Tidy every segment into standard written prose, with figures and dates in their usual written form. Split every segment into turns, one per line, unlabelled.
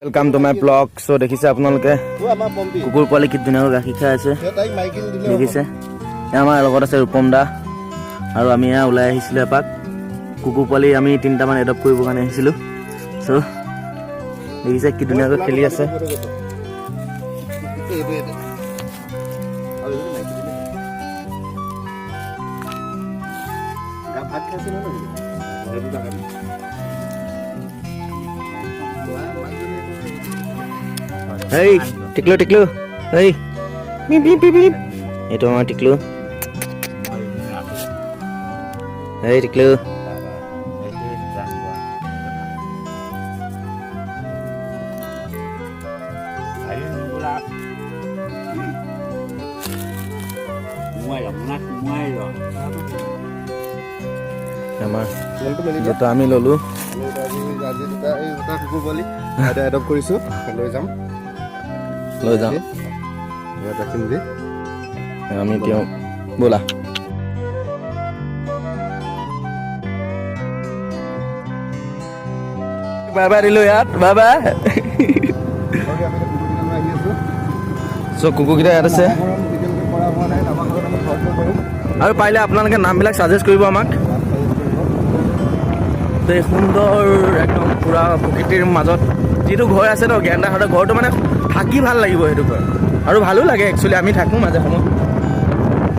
Welcome to my blog. So देखिसे आपनालोके कुकुर पोवाली कि धुनियाকৈ গাখীৰ খাই আছে দেখিছে। আমাৰ লগত আছে ৰূপম দা আৰু আমি ওলাই আহিছিলো এপাক কুকুৰ পোৱালি আমি তিনিটামান এডপ্ট কৰিব কাৰণে আহিছিলো। সো দেখিছে কি ধুনিয়াকৈ খেলি আছে। Hey, Tiklu, Tiklu. Hey. Bip, bip, bip, bip. Itu sama Tiklu. Hey, Tiklu. Sama. Jota ami lolu.
কুকুৰ পোৱালি এডপ্ট কৰিছো লৈ যাম ৰাখিম যে
আমি তেওঁ ব'লা বাবা দিলো ইয়াত বাবা চব কুকুৰকেইটা ইয়াত আছে আৰু পাৰিলে আপোনালোকে নামবিলাক ছাজেষ্ট কৰিব আমাক। এই সুন্দৰ একদম পুৰা প্ৰকৃতিৰ মাজত যিটো ঘৰ আছে ন গেণ্ডাহঁতৰ ঘৰটো মানে থাকি ভাল লাগিব সেইটো ঘৰ আৰু ভালো লাগে একচুৱেলি আমি থাকোঁ মাজে সময়।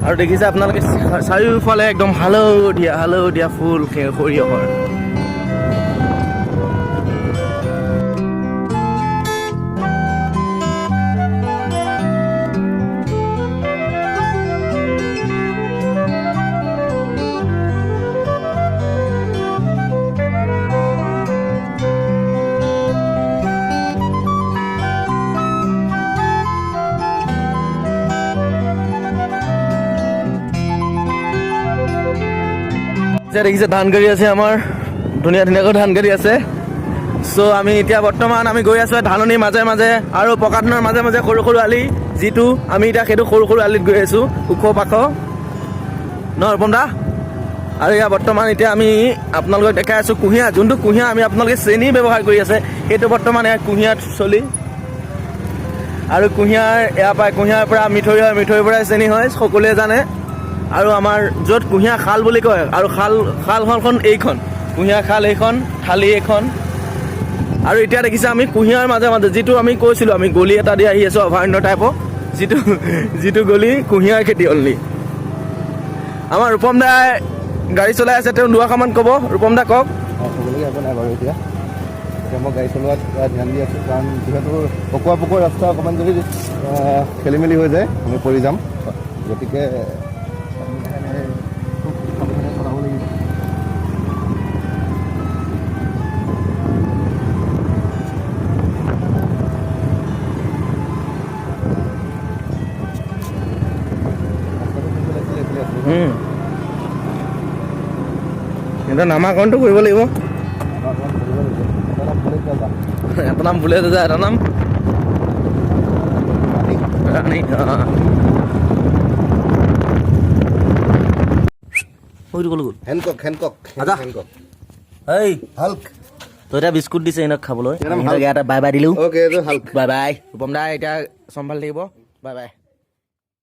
আৰু দেখিছে আপোনালোকে চাৰিওফালে একদম হালধীয়া ফুল সৰিয়হৰ। দেখিছে ধান গাড়ী আছে আমাৰ ধুনীয়াকৈ ধান গাড়ী আছে। চ' আমি এতিয়া বৰ্তমান আমি গৈ আছোঁ ধাননিৰ মাজে মাজে আৰু পকা ধানৰ মাজে মাজে সৰু সৰু আলি যিটো আমি এতিয়া সেইটো সৰু সৰু আলিত গৈ আছোঁ ওখ পাখ ন ৰূপম দা। আৰু এতিয়া বৰ্তমান এতিয়া আমি আপোনালোকক দেখাই আছোঁ কুঁহিয়াৰ যোনটো কুঁহিয়াৰ আমি আপোনালোকে চেনি ব্যৱহাৰ কৰি আছে সেইটো বৰ্তমান ইয়াত কুঁহিয়াৰ চলি আৰু কুঁহিয়াৰ এয়া পায় কুঁহিয়াৰ পৰা মিঠৈ হয় মিঠৈৰ পৰাই চেনি হয় সকলোৱে জানে। আৰু আমাৰ য'ত কুঁহিয়াৰ খাল বুলি কয় আৰু খালখন এইখন কুঁহিয়াৰ খাল এইখন থালি এইখন। আৰু এতিয়া দেখিছে আমি কুঁহিয়াৰ মাজে মাজে যিটো আমি কৈছিলোঁ আমি গলি এটা দি আহি আছোঁ অভয়াৰণ্য টাইপৰ যিটো গলি কুঁহিয়াৰ খেতি অনলি। আমাৰ ৰূপম দাই গাড়ী চলাই আছে তেওঁ দুআষাৰমান ক'ব। ৰূপম দা কওক।
ক'বলগীয়া একো নাই বাৰু এতিয়া মই গাড়ী চলোৱাত ধ্যান দি আছোঁ কাৰণ যিহেতু পকুৱা ৰাস্তা অকণমান যদি খেলি মেলি হৈ যায় আমি পৰি যাম গতিকে চলাব লাগিব।
কিন্তু নামাকৰণটো কৰিব লাগিব। এটা নাম বুলেট আছে এটা নাম ৰাণী। তই এতিয়া বিস্কুট দিছে এনক খাবলৈ বাই বাই দিলোঁ। বাই বাই ৰূপম দা এতিয়া চম্ভালি থাকিব। Bye bye.